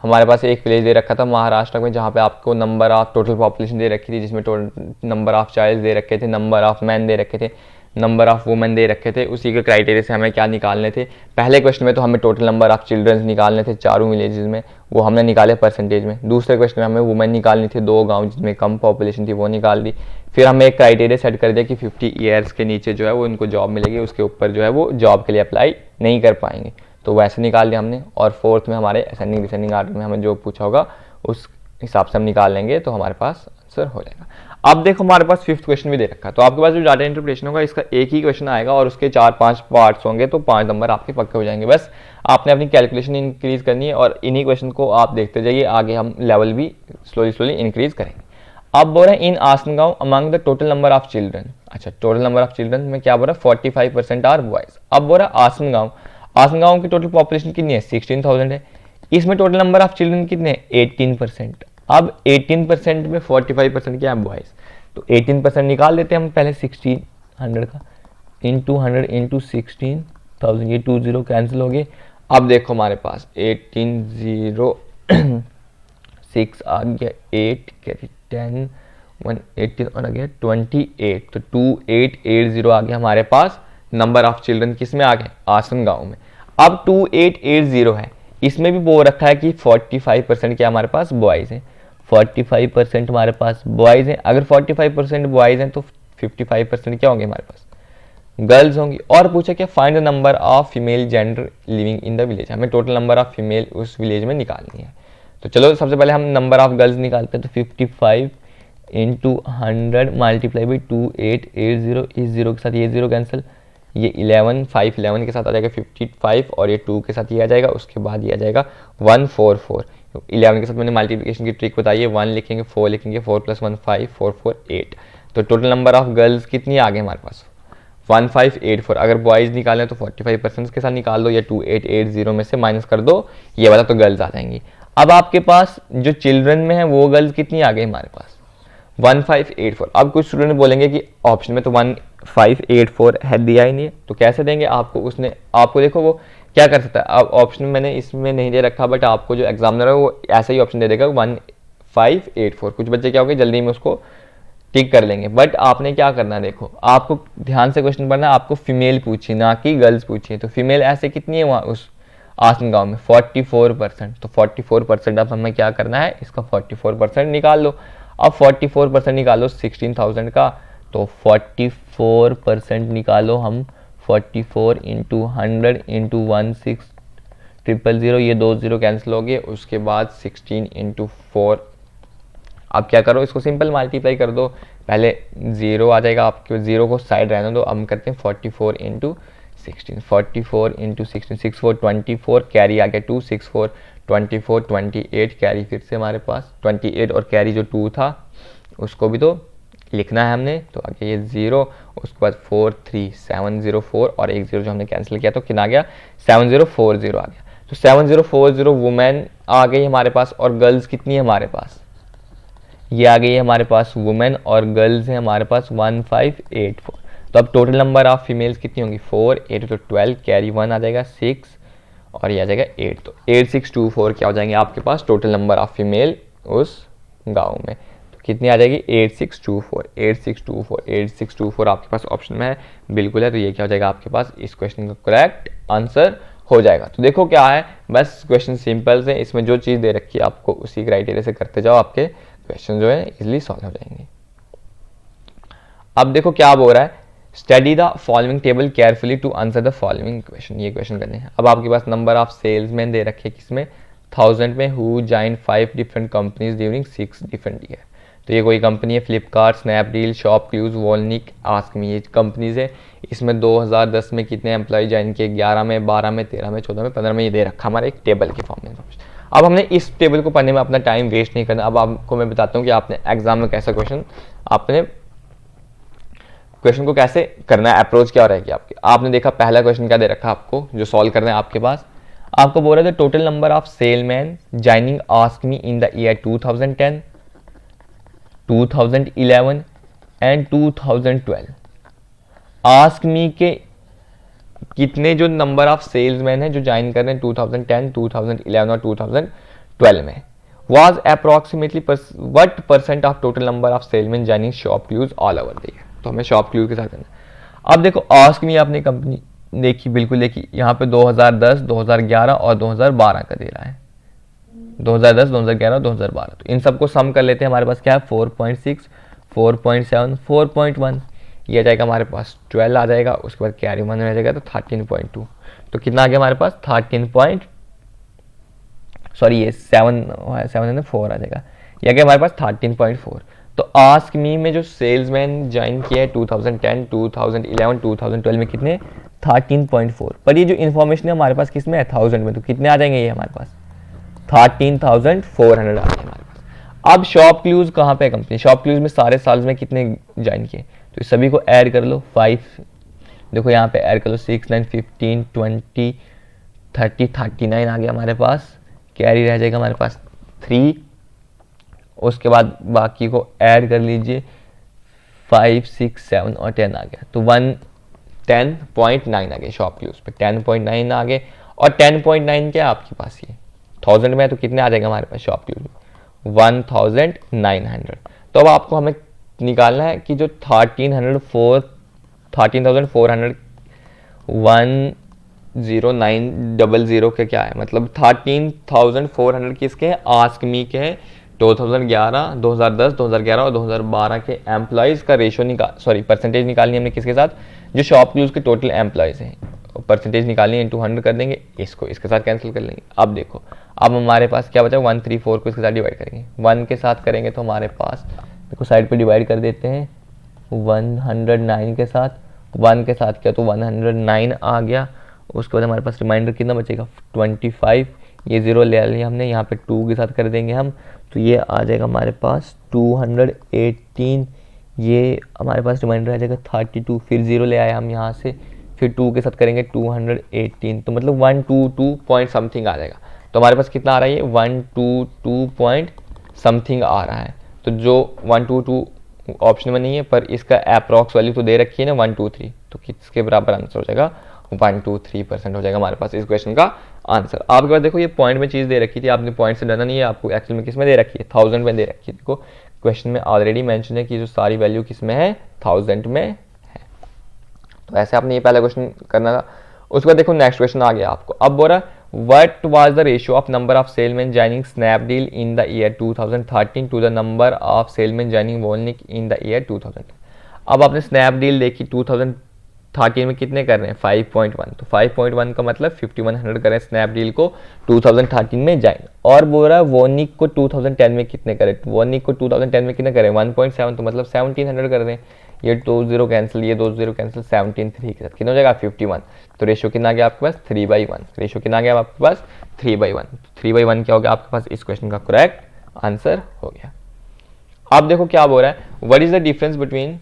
हमारे पास एक विलेज दे रखा था महाराष्ट्र में, जहाँ पे आपको नंबर ऑफ टोटल पॉपुलेशन दे रखी थी, जिसमें टोटल नंबर ऑफ चाइल्ड दे रखे थे, नंबर ऑफ मैन दे रखे थे, नंबर ऑफ वुमेन दे रखे थे, उसी के क्राइटेरिया से हमें क्या निकालने थे। पहले क्वेश्चन में तो हमें टोटल नंबर ऑफ चिल्ड्रंस निकालने थे चारों विलेजेस में, वो हमने निकाले परसेंटेज में। दूसरे क्वेश्चन में हमें वुमेन निकालनी थी 2 गाँव जिसमें कम पॉपुलेशन थी, वो निकाल दी। फिर हमें एक क्राइटेरिया सेट कर दिया कि 50 ईयर्स के नीचे जो है वो उनको जॉब मिलेगी, उसके ऊपर जो है वो जॉब के लिए अप्लाई नहीं कर पाएंगे, तो वैसे निकाल दिया हमने। और फोर्थ में हमारे असेंडिंग डिसेंडिंग आर्डर में हमें जो पूछा होगा उस हिसाब से हम निकाल लेंगे, तो हमारे पास आंसर हो जाएगा। अब देखो हमारे पास 5th क्वेश्चन भी दे रखा है, तो आपके पास जो डाटा इंटरप्रिटेशन होगा इसका एक ही क्वेश्चन आएगा और उसके 4-5 पार्ट्स होंगे, तो 5 नंबर आपके पक्के हो जाएंगे। बस आपने अपनी कैलकुलेशन इंक्रीज करनी है और इन्हीं क्वेश्चन को आप देखते जाइए, आगे हम लेवल भी स्लोली इंक्रीज करेंगे। अब बोल रहे हैं in Asangaon among the total number of children. अच्छा, टोटल नंबर ऑफ चिल्ड्रन में क्या बोल रहा है 45% आर बॉयज। अब बोल रहा है आसनगांव की टोटल पॉपुलेशन कितनी है 16,000 है, इसमें टोटल नंबर ऑफ चिल्ड्रन कितने हैं 18%। अब 18% में 45% क्या है बॉयज, तो 18% निकाल देते हैं हम पहले 1600 का इंटू 100 इंटू 16,000, ये 20 कैंसिल हो गए। अब देखो हमारे पास 1806 आ गया, 8 कैरी 10 118 और आ गया 28, तो 2880 आ गया हमारे पास नंबर ऑफ चिल्ड्रन किस में आ गए आसनगांव में। अब 2880 है, इसमें भी बोल रखा है कि 45% क्या हमारे पास बॉयज़ हैं, 45% हमारे पास बॉयज़ हैं। अगर 45% बॉयज़ हैं तो 55% क्या होंगे हमारे पास गर्ल्स होंगी। और पूछा क्या find the number of female gender living in the village, हमें टोटल नंबर ऑफ फीमेल उस विलेज में निकालनी है। तो चलो सबसे पहले हम नंबर ऑफ गर्ल्स निकालते हैं, तो 55 इंटू 100 मल्टीप्लाई बाई 2880, इस 0 के साथ ये 0 कैंसिल, ये 11 5 11 के साथ आ जाएगा 55 और ये 2 के साथ ये आ जाएगा, उसके बाद ये आ जाएगा 144। 11 के साथ मैंने मल्टीप्लिकेशन की ट्रिक बताई है, 1 लिखेंगे 4 लिखेंगे, 4 + 1 5 4 4 8, तो टोटल नंबर ऑफ गर्ल्स कितनी आ गई हमारे पास 1584। अगर बॉयज़ निकालें तो 45% के साथ निकाल दो, या 2880 में से माइनस कर दो ये वाला, तो गर्ल्स आ जाएंगी। अब आपके पास जो चिल्ड्रन में है वो गर्ल्स कितनी आ गई हमारे पास 1584। अब कुछ स्टूडेंट बोलेंगे कि ऑप्शन में तो 1584 है दिया ही नहीं है, तो कैसे देंगे आपको, उसने आपको देखो वो क्या कर सकता है। अब ऑप्शन मैंने इसमें नहीं दे रखा, बट आपको जो एग्जामिनर है वो ऐसा ही ऑप्शन दे देगा 1584। कुछ बच्चे क्या हो गए जल्दी में उसको टिक कर लेंगे, बट आपने क्या करना है, देखो आपको ध्यान से क्वेश्चन पढ़ना है, आपको फीमेल पूछी ना कि गर्ल्स पूछी। तो फीमेल ऐसे कितनी है वहाँ उस आसनगांव में 44%, तो 44% अब हमें क्या करना है, इसका 44% निकाल लो। अब 44% निकालो 16,000 का, तो 44% निकालो हम 44 इंटू 100 इंटू 16,000, ये 2 0 कैंसिल हो गए, उसके बाद 16 इंटू 4। अब क्या करो, इसको सिंपल मल्टीप्लाई कर दो, पहले 0 आ जाएगा आपके, 0 को साइड रहने दो। हम करते हैं 44 इंटू 16, 44 इंटू 16, 6 4 24, कैरी आ गया 2, 6 4 24 28, कैरी फिर से हमारे पास 28 और कैरी जो 2 था उसको भी तो लिखना है हमने, तो आगे ये 0, उसके बाद 4 3 704 और एक 0 जो हमने कैंसिल किया तो कितना आ गया 7040 आ गया। तो 7040 वुमेन आ गई हमारे पास, और गर्ल्स कितनी है हमारे पास, ये आ गई है हमारे पास वुमेन, और गर्ल्स है हमारे पास 1584। तो अब टोटल नंबर ऑफ फीमेल्स कितनी होंगी 4 8 तो 12, कैरी 1 आ जाएगा 6 और ये आ जाएगा 8, तो 8624 क्या हो जाएंगे आपके पास टोटल नंबर ऑफ फीमेल उस गाँव में। तो कितनी आ जाएगी 8624 आपके पास ऑप्शन में है, बिल्कुल है। तो ये क्या हो जाएगा आपके पास इस क्वेश्चन का करेक्ट आंसर हो जाएगा। तो देखो क्या है, बस क्वेश्चन सिंपल से, इसमें जो चीज़ दे रखी है आपको उसी क्राइटेरिया से करते जाओ, आपके क्वेश्चन जो है इजीली सॉल्व हो जाएंगे। अब देखो क्या बोल रहा है, study the following table carefully to answer the following question, ये क्वेश्चन करने हैं। अब आपके पास नंबर ऑफ सेल्समैन दे रखे किसमें 1000 में, who join 5 different companies during 6 different year. तो ये कोई कंपनी है, फ्लिपकार्ट, स्नैपडील, शॉपक्लूज, वॉलनिक, आस्कमी, ये कंपनीज है। इसमें 2010 में कितने एम्प्लॉय ज्वाइन किए, 11 में, 12 में, 13 में, 14 में, 15 में, ये दे रखा हमारे एक टेबल के फॉर्म में। अब हमने इस टेबल को पढ़ने में अपना टाइम वेस्ट नहीं करना। अब आपको मैं बताता हूँ कि आपने एग्जाम में कैसा क्वेश्चन, आपने क्वेश्चन को कैसे करना है, अप्रोच क्या रहेगी आपकी। आपने देखा पहला क्वेश्चन क्या दे रखा आपको जो सॉल्व करना है आपके पास, आपको बोल रहा था total number of salesman joining आस्कमी in the year 2010, 2011 and 2012। आस्कमी के कितने जो नंबर ऑफ सेल्समैन हैं जो ज्वाइन कर रहे हैं 2010, 2011 और 2012 में, was approximately what % of total number of salesman joining ShopClues all over the year. तो हमें शॉपक्लूज के साथ करना है। अब देखो आस्क मी आपने कंपनी देखी, बिल्कुल देखी, यहाँ पे 2010, 2011 और 2012 का दे रहा है, 2010, 2011, 2012। तो इन सबको सम कर लेते हैं, हमारे पास क्या है 4.6, 4.7, 4.1, ये आ जाएगा हमारे पास 12 आ जाएगा, उसके बाद कैरी 1 आ जाएगा तो 13.2। तो कितना आ गया हमारे पास 4 आ जाएगा, ये आ गया हमारे पास 13.4। तो आस्क मी में जो सेल्समैन ज्वाइन किया है 2010, 2011, 2012 में कितने 13.4, पर ये जो इन्फॉर्मेशन है हमारे पास किस में है 1000 में, तो कितने आ जाएंगे ये हमारे पास 13,400 आ गए हमारे पास। अब शॉप क्लूज कहाँ पे है कंपनी, शॉप क्लूज में सारे साल में कितने ज्वाइन किए, तो इस सभी को ऐड कर लो 5, देखो यहाँ पे ऐड कर लो 6, 9, 15, 20, 30, 39 आ गया हमारे पास, कैरी रह जाएगा हमारे पास 3, उसके बाद बाकी को ऐड कर लीजिए 5, 6, 7 और 10 आ गया, तो 10.9 आ गए शॉप क्लूज पे, 10.9 आ गए। और 10.9 क्या है आपके पास, ये 1000 में है तो कितने आ जाएगा हमारे पास शॉप क्लूज में 1900। तो अब आपको हमें निकालना है कि जो 13,400 10900 के क्या है, मतलब 13,400 किसके हैं आस्क मी के हैं, 2011, 2010, 2011 और 2012 के एम्प्लॉयज़ का रेशो परसेंटेज निकालनी है हमने किसके साथ, जो शॉप क्लूज के टोटल एम्प्लॉयज़ हैं, परसेंटेज निकालनी है, इंटू 100 कर देंगे, इसको इसके साथ कैंसिल कर लेंगे। अब देखो अब हमारे पास क्या बचा 134 को इसके साथ डिवाइड करेंगे, 1 के साथ करेंगे तो हमारे पास देखो साइड पे डिवाइड कर देते हैं 109 के साथ, 1 के साथ किया तो 109 आ गया, उसके बाद हमारे पास रिमाइंडर कितना बचेगा 25, ये 0 ले लिया हमने, यहाँ पे 2 के साथ कर देंगे हम, तो ये आ जाएगा हमारे पास 218, ये हमारे पास रिमाइंडर आ जाएगा 32, फिर 0 ले आए हम यहाँ से, फिर 2 के साथ करेंगे 218, तो मतलब 122 पॉइंट समथिंग आ जाएगा। तो हमारे पास कितना आ रहा है ये 122 पॉइंट समथिंग आ रहा है, तो जो 122 ऑप्शन में नहीं है पर इसका अप्रॉक्स वैल्यू तो दे रखी है ना 123, तो किसके बराबर आंसर हो जाएगा 123% हो जाएगा हमारे पास इस क्वेश्चन का आंसर। आपके पास देखो ये पॉइंट में चीज़ दे रखी थी, आपने पॉइंट से डरना नहीं है, आपको एक्चुअल में किस में दे रखी है 1000 में दे रखी है, देखो क्वेश्चन में ऑलरेडी मेंशन है कि जो सारी वैल्यू किस में है 1000 में है। तो ऐसे आपने ये पहला क्वेश्चन करना था। उसके बाद देखो नेक्स्ट क्वेश्चन आ गया आपको, अब बोल रहा what was the ratio of number of salesman joining Snapdeal in the year 2013 to the number of salesman joining वॉलनिक इन द ईयर 2000। अब आपने स्नैपडील देखी 2013 में कितने कर रहे हैं 5.1, तो 5.1 का मतलब 5100 कर रहे हैं स्नैपडील को 2013 में ज्वाइन, और बोल रहा है वॉनिक को 2010 में कितने करें, वॉनिक को 2010 में कितने करें 1.7, तो मतलब 1700 कर रहे हैं, ये 2 0 कैंसिल, ये 2 0 कैंसिल, 17 3 के साथ कितना हो जाएगा 51, तो रेशियो कितना आ गया आपके पास 3/1, रेशियो कितना आ गया आपके पास 3/1, 3/1 क्या हो गया आपके पास इस क्वेश्चन का करेक्ट आंसर हो गया। अब देखो क्या बोल रहा है what is the difference between,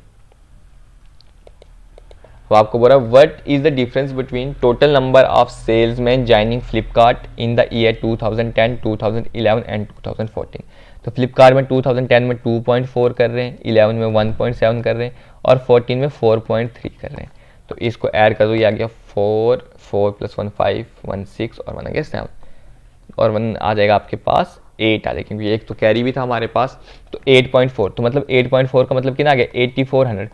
तो आपको बोल रहा है what is the difference between total number of salesman joining Flipkart in the year 2010, 2011 and 2014। तो फ्लिपकार्ट में 2010 में 2.4 कर रहे हैं, 11 में 1.7 कर रहे हैं और 14 में 4.3 कर रहे हैं, तो इसको ऐड कर दो, ये आ गया 4 4 + 1 5 1 6 और 1 आ गया 7 और 1 आ जाएगा आपके पास 8 आ जाएगा, क्योंकि एक तो कैरी भी था हमारे पास, तो 8.4, तो मतलब 8.4 का मतलब कितना आ गया 8400।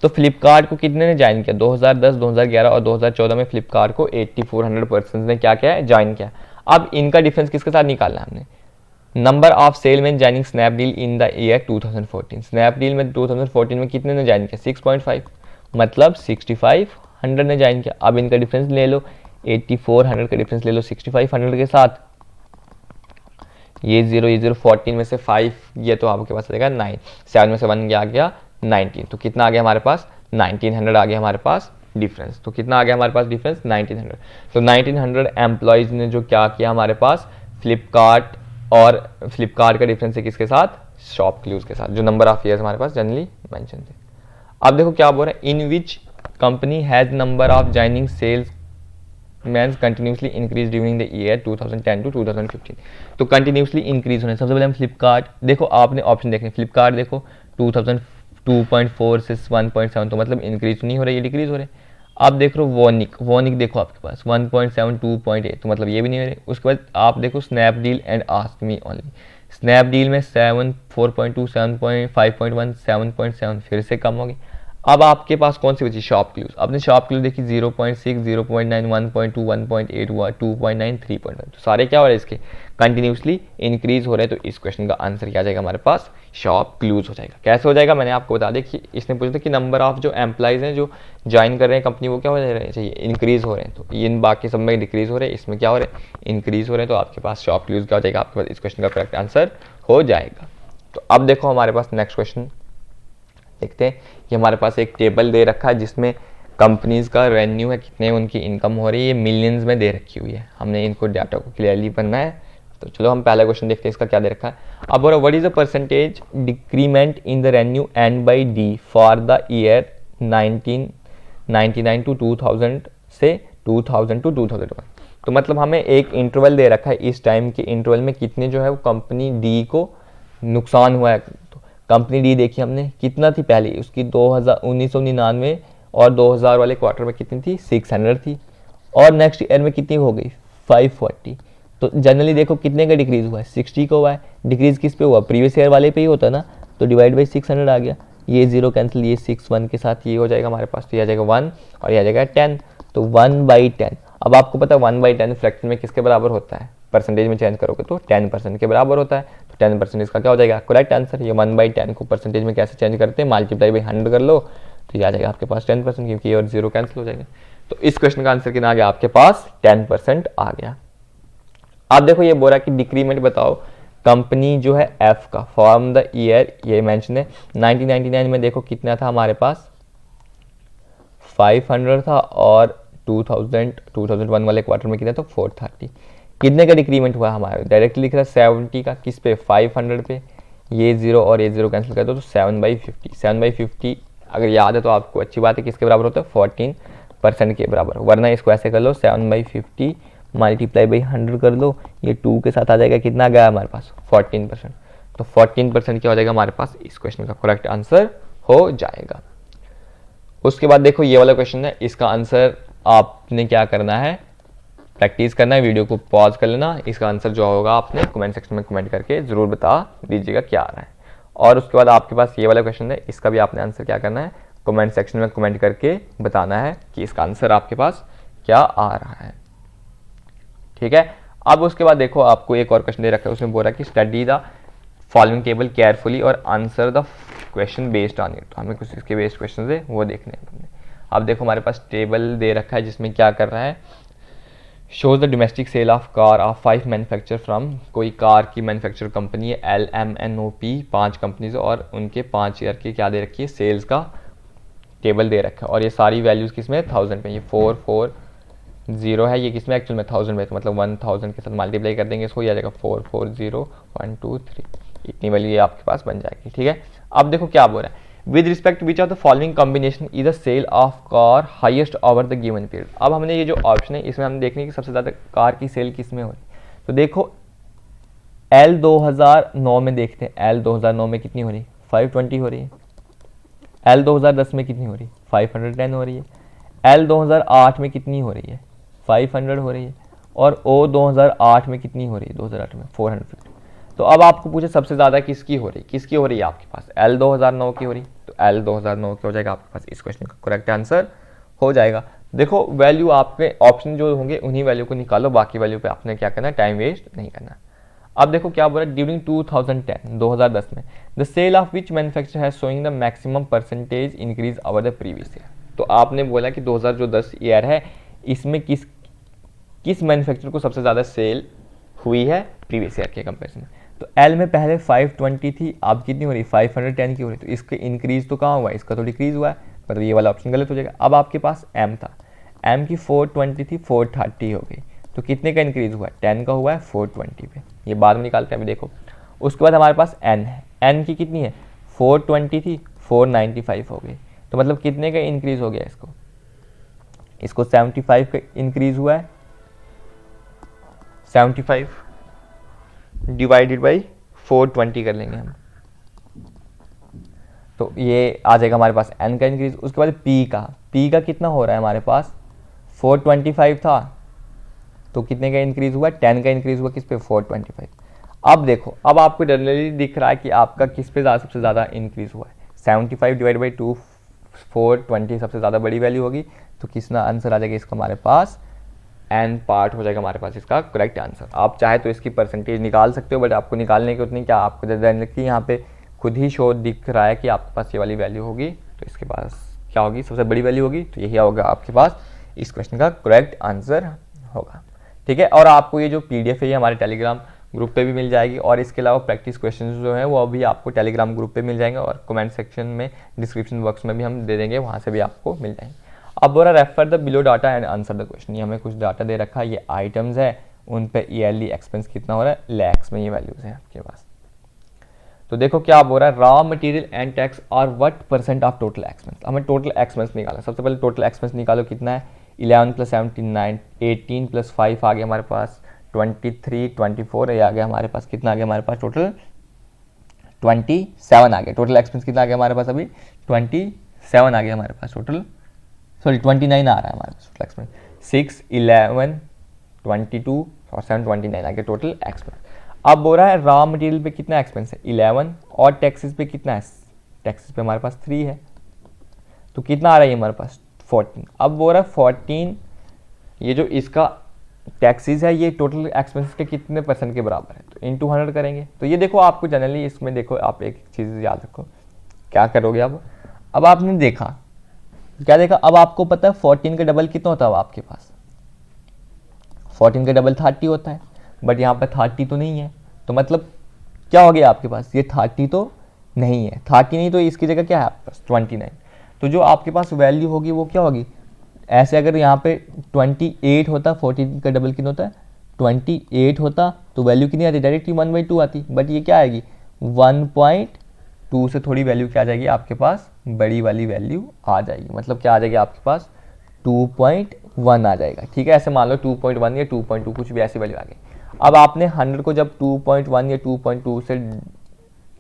तो फ्लिपकार्ट को कितने ने ज्वाइन किया 2010, 2011 और 2014 में फ्लिपकार्ट को 8400 पर्सन ने क्या किया है ज्वाइन किया। अब इनका डिफरेंस किसके साथ निकालना है हमने, number of salesman joining Snapdeal in the year 2014, Snapdeal में 2014 में कितने ने ज्वाइन किया 6.5, मतलब 6500 ने ज्वाइन किया। अब इनका डिफरेंस ले लो 8400 का डिफरेंस ले लो 6500 के साथ, ये 0 14 में से 5 ये तो आपके पास आ जाएगा 9, 7 में से 1 आ गया 19, तो कितना आ गया हमारे पास 1900 आ गया हमारे पास डिफरेंस, तो कितना आ गया हमारे पास डिफरेंस 1900। तो 1900 एम्प्लॉयज़ ने जो क्या किया हमारे पास फ्लिपकार्ट, और फ्लिपकार्ट का डिफरेंस है किसके साथ शॉप क्लूज के साथ, जो नंबर ऑफ ईयर्स हमारे पास जनरली मेंशन थे। अब देखो क्या बोल रहा है in which company has number of joining sales mans continuously increase during the year 2010 to 2015। तो कंटिन्यूसली इंक्रीज होने सबसे पहले हम फ्लिपकार्ट देखो, आपने ऑप्शन देखे फ्लिपकार्ट देखो 2.4 से 1.7, तो मतलब इंक्रीज नहीं हो रहा है, ये डिक्रीज हो रहे हैं। आप देख रहे हो वॉनिक देखो आपके पास 1.7 2.8, तो मतलब ये भी नहीं हो रहे। उसके बाद आप देखो Snapdeal and ask me only, Snapdeal में 7 4.2 7.5.1 7.7 फिर से कम हो गई। अब आपके पास कौन सी बची, शॉप क्लूज। आपने शॉप क्लूज देखी 0.6, 0.9, 1.2, 1.8 हुआ, 2.9, 3.1, तो सारे क्या हो रहे हैं इसके कंटिन्यूसली इंक्रीज हो रहे हैं। तो इस क्वेश्चन का आंसर क्या आ जाएगा हमारे पास, शॉप क्लूज हो जाएगा। कैसे हो जाएगा, मैंने आपको बता दिया कि इसने पूछा था कि नंबर ऑफ जो एम्प्लॉइज हैं जो ज्वाइन कर रहे हैं कंपनी, वो क्या हो रहे चाहिए, इंक्रीज हो रहे हैं। तो इन बाकी सब में डिक्रीज हो रहे हैं, इसमें क्या हो रहे हैं, इंक्रीज हो रहे हैं। तो आपके पास शॉप क्लूज क्या हो जाएगा, आपके पास इस क्वेश्चन का करेक्ट आंसर हो जाएगा। तो अब देखो हमारे पास नेक्स्ट क्वेश्चन देखते हैं कि हमारे पास एक टेबल दे रखा है जिसमें कंपनीज का रेवेन्यू है, कितने उनकी इनकम हो रही है, ये मिलियंस में दे रखी हुई है। हमने इनको डाटा को क्लियरली पढ़ना है। तो चलो हम पहला क्वेश्चन देखते हैं, इसका क्या दे रखा है। अब बोलो what is the percentage decrement in the revenue and by D for the year 1999 to 2000 से 2000 टू 2001। तो मतलब हमें एक इंटरवल दे रखा है, इस टाइम के इंटरवल में कितने जो है वो कंपनी डी को नुकसान हुआ है। तो कंपनी डी देखी हमने कितना थी पहले, उसकी 1999 और 2000 वाले क्वार्टर में कितनी थी, 600 थी, और नेक्स्ट ईयर में कितनी हो गई, 540। तो जनरली देखो कितने का डिक्रीज हुआ है, 60 का हुआ है। डिक्रीज किस पे हुआ, प्रीवियस ईयर वाले पे ही होता ना, तो डिवाइड बाई 600 आ गया। ये जीरो कैंसिल, ये 6 1 के साथ ये हो जाएगा हमारे पास, तो ये आ जाएगा 1 और ये आ जाएगा 10। तो 1/10। अब आपको पता है 1/10 फ्रैक्शन में किसके बराबर होता है, परसेंटेज में चेंज करोगे तो 10% के बराबर होता है। तो 10% इसका क्या हो जाएगा, करेक्ट आंसर। ये 1/10 को परसेंटेज में कैसे चेंज करते हैं, मल्टीप्लाई बाई 100 कर लो, तो ये आ जाएगा आपके पास 10%, क्योंकि ये और जीरो कैंसिल हो जाएगा। तो इस क्वेश्चन का आंसर कितना आ गया आपके पास, 10% आ गया। आप देखो ये बोला कि डिक्रीमेंट बताओ कंपनी जो है एफ का फॉर्म द ईयर, ये मेंशन है 1999 में देखो कितना था हमारे पास, 500 था, और 2001 वाले क्वार्टर में कितना था, 430। कितने का डिक्रीमेंट हुआ हमारा, डायरेक्टली लिख रहा है 70 का, किस पे, 500 पे। ये जीरो और ये जीरो कैंसिल कर दो तो 7/50। 7/50 अगर याद है तो आपको अच्छी बात है, किसके बराबर होता है, 14% के बराबर। वरना इसको ऐसे कर लो 7/50 मल्टीप्लाई बाई 100 कर लो, ये 2 के साथ आ जाएगा, कितना गया हमारे पास, 14%। तो 14% क्या हो जाएगा हमारे पास, इस क्वेश्चन का करेक्ट आंसर हो जाएगा। उसके बाद देखो ये वाला क्वेश्चन है, इसका आंसर आपने क्या करना है, प्रैक्टिस करना है, वीडियो को पॉज कर लेना। इसका आंसर जो होगा आपने कमेंट सेक्शन में कमेंट करके ज़रूर बता दीजिएगा क्या आ रहा है। और उसके बाद आपके पास ये वाला क्वेश्चन है, इसका भी आपने आंसर क्या करना है, कमेंट सेक्शन में कमेंट करके बताना है कि इसका आंसर आपके पास क्या आ रहा है। ठीक है। अब उसके बाद देखो आपको एक और क्वेश्चन दे रखा है, उसमें बोल रहा है कि study the following table carefully और answer the question based on it. तो हमें कुछ इसके बेस्ड क्वेश्चन है वो देखने हैं। अब देखो हमारे पास टेबल दे रखा है जिसमें क्या कर रहा है, shows the domestic sale of car of 5 manufacture from, कोई कार की मैन्युफैक्चर कंपनी है LMNOP, 5 कंपनीज, और उनके 5 ईयर की क्या दे रखी है, सेल्स का टेबल दे रखा है। और ये सारी वैल्यूज़ किस में, 1000 में। ये 440 है, ये किसमें एक्चुअल में 1000 में, तो मतलब 1000 के साथ मल्टीप्लाई कर देंगे इसको, ये आ जाएगा 440 1 2 3, इतनी वैल्यू ये आपके पास बन जाएगी। ठीक है। अब देखो क्या बोल रहा है, with respect which of the following combination is the sale of car highest over the given period. अब हमने ये जो ऑप्शन है इसमें हम देखने की सबसे ज़्यादा कार की सेल किस में हो रही है। तो देखो L 2009 में देखते हैं, L 2009 में कितनी हो रही है, 520 हो रही है। L 2010 में कितनी हो रही है, 510 हो रही है। L 2008 में कितनी हो रही है, 500 हो रही है। और O 2008 में कितनी हो रही है, 2008 में 450। तो अब आपको पूछे सबसे ज़्यादा किसकी हो रही है, किसकी हो रही है आपके पास, L 2009 की हो रही है। तो L 2009 की हो जाएगा आपके पास, इस क्वेश्चन का करेक्ट आंसर हो जाएगा। देखो वैल्यू आपके ऑप्शन जो होंगे उन्हीं वैल्यू को निकालो, बाकी वैल्यू पे आपने क्या करना है, टाइम वेस्ट नहीं करना। अब देखो क्या बोला, ड्यूरिंग 2010 में the sale of which manufacture has showing the maximum percentage increase over the previous year. तो आपने बोला कि 2010 ईयर है, इसमें किस मैन्युफैक्चर को सबसे ज़्यादा सेल हुई है प्रीवियस ईयर के कंपेरिजन में। तो L में पहले 520 थी, अब कितनी हो रही, 510 की हो रही। तो इसके इंक्रीज तो कहाँ हुआ है, इसका तो डिक्रीज हुआ है, मतलब ये वाला ऑप्शन गलत हो जाएगा। अब आपके पास M था, M की 420 थी, 430 हो गई। तो कितने का इंक्रीज हुआ है, 10 का हुआ है 420 पे, ये बाद में निकालते हैं अभी देखो। उसके बाद हमारे पास N है, N की कितनी है, 420 थी, 495 हो गई। तो मतलब कितने का इंक्रीज हो गया, इसको 75 का इंक्रीज हुआ है, 75 डिवाइडेड बाई 420 कर लेंगे हम, तो ये आ जाएगा हमारे पास N का इंक्रीज। उसके बाद P का कितना हो रहा है हमारे पास, 425 था, तो कितने का इंक्रीज हुआ, 10 का इंक्रीज हुआ, किस पे, 425। अब देखो, अब आपको जनरली दिख रहा है कि आपका किस पे सबसे ज़्यादा इंक्रीज हुआ है, 75 डिवाइड बाई 420 सबसे ज़्यादा बड़ी वैल्यू होगी, तो कितना आंसर आ जाएगा इसका हमारे पास, एन पार्ट हो जाएगा हमारे पास इसका करेक्ट आंसर। आप चाहे तो इसकी परसेंटेज निकाल सकते हो, बट आपको निकालने की उतनी क्या आपको ज़्यादा लगती है, यहाँ पे खुद ही शो दिख रहा है कि आपके पास ये वाली वैल्यू होगी, तो इसके पास क्या होगी, सबसे बड़ी वैल्यू होगी, तो यही होगा आपके पास इस क्वेश्चन का करेक्ट आंसर होगा। ठीक है, और आपको ये जो PDF है ये हमारे टेलीग्राम ग्रुप पे भी मिल जाएगी, और इसके अलावा प्रैक्टिस क्वेश्चंस जो है वो अभी आपको टेलीग्राम ग्रुप पे मिल जाएंगे, और कमेंट सेक्शन में डिस्क्रिप्शन बॉक्स में भी हम दे देंगे, वहाँ से भी आपको मिल जाएंगे। अब बोला refer the below data and answer the question, ये हमें कुछ डाटा दे रखा है, ये आइटम्स है, उन पे ईयरली एक्सपेंस कितना हो रहा है, लैक्स में ये वैल्यूज है आपके पास। तो देखो क्या बोल रहा है, रॉ मटेरियल एंड टैक्स और what percent of total expense. हमें टोटल एक्सपेंस निकाला, सबसे पहले टोटल एक्सपेंस निकालो, कितना है 11 + 17 18 + 5 आ गया हमारे पास 23 24, ये आ गया हमारे पास, कितना आ गया हमारे पास टोटल 27 आ गया। टोटल एक्सपेंस कितना आ गया हमारे पास, अभी 27 आ गया हमारे पास टोटल, सॉरी 29 आ रहा है हमारे पास टोटल एक्सपेंस, 6 11 22 और 7 29 आ गया टोटल एक्सपेंस। अब बोल रहा है रॉ मटेरियल पे कितना एक्सपेंस है 11, और टैक्सेस पे कितना है, टैक्सेस पे हमारे पास 3 है, तो कितना आ रहा है हमारे पास 14। अब बोल रहा है 14, ये जो इसका टैक्सेस है ये टोटल एक्सपेंस के कितने % के बराबर है, तो इंटू 100 करेंगे। तो ये देखो आपको जनरली इसमें देखो आप एक चीज़ याद रखो, क्या करोगे अब आपने देखा, क्या देखा, अब आपको पता है 14 का डबल कितना होता है, अब आपके पास 14 का डबल 30 होता है, बट यहाँ पे 30 तो नहीं है, तो मतलब क्या हो गया आपके पास, ये 30 तो नहीं है, 30 नहीं, तो इसकी जगह क्या है आपके पास 29। तो जो आपके पास वैल्यू होगी वो क्या होगी, ऐसे अगर यहाँ पे 28 होता, 14 का डबल कितना होता है 28 होता, तो वैल्यू कितनी आती, डायरेक्टली 1/2 आती, बट ये क्या आएगी 1.2 से थोड़ी वैल्यू क्या आ जाएगी आपके पास, बड़ी वाली वैल्यू आ जाएगी, मतलब क्या आ जाएगी आपके पास 2.1 आ जाएगा। ठीक है, ऐसे मान लो 2.1 या 2.2 कुछ भी ऐसी वैल्यू आ गई। अब आपने 100 को जब 2.1 या 2.2 से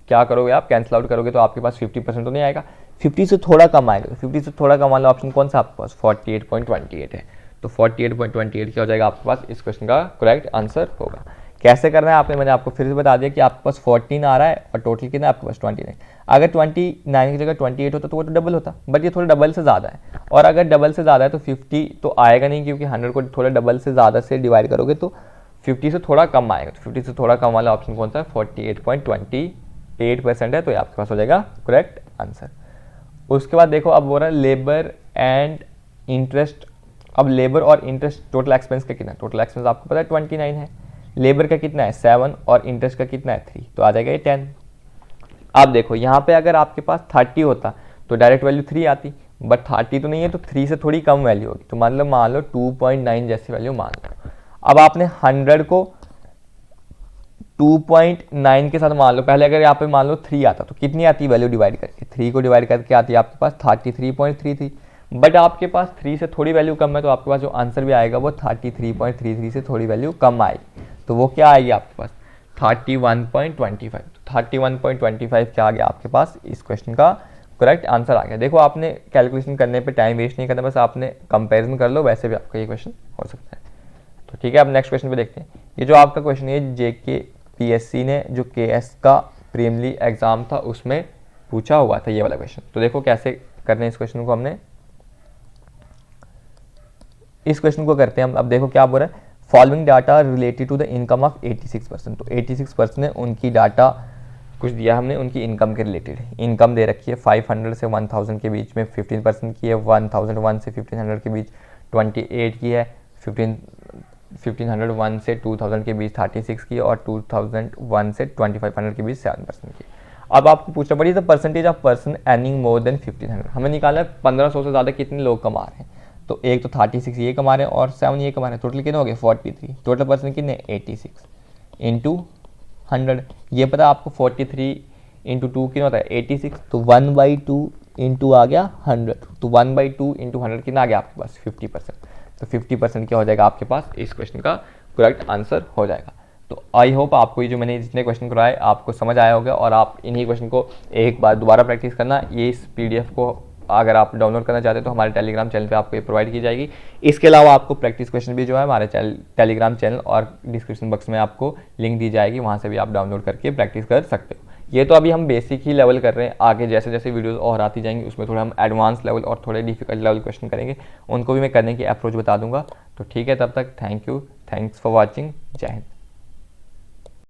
क्या करोगे, आप कैंसिल आउट करोगे, तो आपके पास 50% तो नहीं आएगा, 50 से थोड़ा कम आएगा, 50 से थोड़ा कम वाला ऑप्शन कौन सा आपके पास 48.28 है, तो 48.28 क्या हो जाएगा आपके पास, इस क्वेश्चन का करेक्ट आंसर होगा। कैसे करना है आपने, मैंने आपको फिर से बता दिया कि आपके पास 14 आ रहा है और टोटल कितना है आपके पास 29। अगर 29 की जगह 28 होता तो वो तो डबल होता, बट ये थोड़ा डबल से ज़्यादा है, और अगर डबल से ज़्यादा है तो 50 तो आएगा नहीं, क्योंकि 100 को थोड़ा डबल से ज़्यादा से डिवाइड करोगे तो 50 से थोड़ा कम आएगा, तो 50 से थोड़ा कम वाला ऑप्शन कौन सा है 48.28% है, तो ये आपके पास हो जाएगा करेक्ट आंसर। उसके बाद देखो अब हो रहा है लेबर एंड इंटरेस्ट। अब लेबर और इंटरेस्ट टोटल एक्सपेंस का कितना, टोटल एक्सपेंस आपको पता है 29 है, लेबर का कितना है 7 और इंटरेस्ट का कितना है 3, तो आ जाएगा ये 10। अब देखो यहाँ पे अगर आपके पास 30 होता तो डायरेक्ट वैल्यू 3 आती, बट 30 तो नहीं है, तो 3 से थोड़ी कम वैल्यू होगी, तो मान लो 2.9 जैसी वैल्यू मान लो। अब आपने 100 को 2.9 के साथ मान लो, पहले अगर यहाँ पे मान लो 3 आता तो कितनी आती वैल्यू डिवाइड करके, 3 को डिवाइड करके आती है आपके पास 33.33, बट आपके पास 3 से थोड़ी वैल्यू कम है, तो आपके पास जो आंसर भी आएगा वो 33.33 से थोड़ी वैल्यू कम आएगी, तो वो क्या आएगी आपके पास 31.25। तो 31.25 क्या आ गया आपके पास, इस क्वेश्चन का करेक्ट आंसर आ गया। देखो आपने कैलकुलेशन करने पे टाइम वेस्ट नहीं करना, बस आपने कंपैरिजन कर लो, वैसे भी आपका ये क्वेश्चन हो सकता है। तो ठीक है, अब नेक्स्ट क्वेश्चन पे देखते हैं। ये जो आपका क्वेश्चन है JKPSC ने जो KS का प्रीलिमिनरी एग्जाम था उसमें पूछा हुआ था ये वाला क्वेश्चन। तो देखो कैसे करने इस क्वेश्चन को, हमने इस क्वेश्चन को करते हैं हम। अब देखो क्या बोल रहा है, following data related to the income of 86%। तो 86% ने उनकी डाटा कुछ दिया हमने उनकी इनकम के रिलेटेड। इनकम दे रखी है 500 से 1000 के बीच में 15% की है, 1001 से 1500 के बीच 28 की है, 1501 से 2000 के बीच 36 की, और 2001 से 2500 के बीच 7% की। अब आपको पूछना पड़ी the percentage of person earning more than 1500। हमें निकालना है 1500 से ज़्यादा कितने लोग कमा रहे हैं। तो एक तो 36 ये कमा रहे हैं और 7 ये कमा रहे हैं, टोटल कितने हो गए 43। टोटल पर्सन कितने 86 इंटू 100। ये पता आपको 43 इंटू 2 कितना होता है 86, तो 1/2 इंटू आ गया 100, तो 1/2 इंटू 100 कितना आ गया आपके पास 50%। तो 50% क्या हो जाएगा आपके पास, इस क्वेश्चन का करेक्ट आंसर हो जाएगा। तो आई होप आपको ये जो मैंने जितने क्वेश्चन कराए आपको समझ आया होगा, और आप इन्हीं क्वेश्चन को एक बार दोबारा प्रैक्टिस करना। ये इस PDF को अगर आप डाउनलोड करना चाहते हैं तो हमारे टेलीग्राम चैनल पे आपको ये प्रोवाइड की जाएगी। इसके अलावा आपको प्रैक्टिस क्वेश्चन भी जो है हमारे टेलीग्राम चैनल और डिस्क्रिप्शन बॉक्स में आपको लिंक दी जाएगी, वहाँ से भी आप डाउनलोड करके प्रैक्टिस कर सकते हो। ये तो अभी हम बेसिक ही लेवल कर रहे हैं, आगे जैसे जैसे वीडियोस और आती जाएंगी उसमें थोड़ा हम एडवांस लेवल और थोड़े डिफिकल्ट लेवल क्वेश्चन करेंगे, उनको भी मैं करने की अप्रोच बता दूंगा। तो ठीक है, तब तक thank you, thanks for watching, जय हिंद।